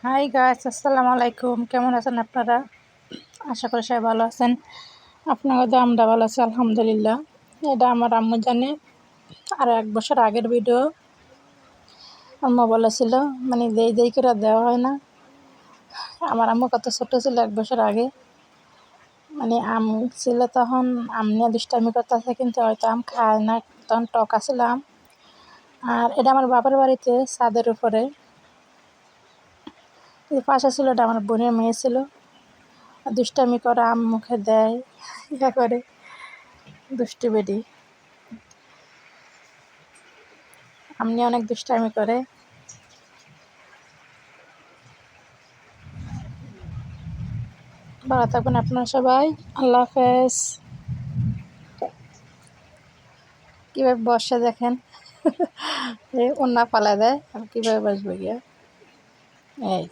Hi guys, আসসালামু আলাইকুম। কেমন আছেন আপনারা? আশা করি সবাই ভালো আছেন। আপনাদের তো আমরা ভালো আছি আলহামদুলিল্লাহ। এটা আমার আম্মু জানে আর 1 বছর আগের ভিডিও। আম্মু বলেছিল মানে যেই করে দেওয়া হয় না। আমার আম্মু কত ছোট ছিল 1 বছর আগে, মানে আম ছিল তখন। আম নিয়ে দুষ্টামি করতেছে, কিন্তু হয়তো আম খায় না, তখন টক আছিল আম। আর এটা আমার বাবার বাড়িতে ছাদের উপরে। পাশে ছিল, এটা আমার বোনের মেয়ে ছিল। দুষ্টামি করে আম মুখে দেয়, ইয়া করে, দুষ্টু বেডি। আমনি অনেক দুষ্টামি করে। ভালো থাকবেন আপনারা সবাই। আল্লাহ হাফেজ। কীভাবে বসে দেখেন, ওন্না পালা দেয় আর কীভাবে বসবে গিয়া, এই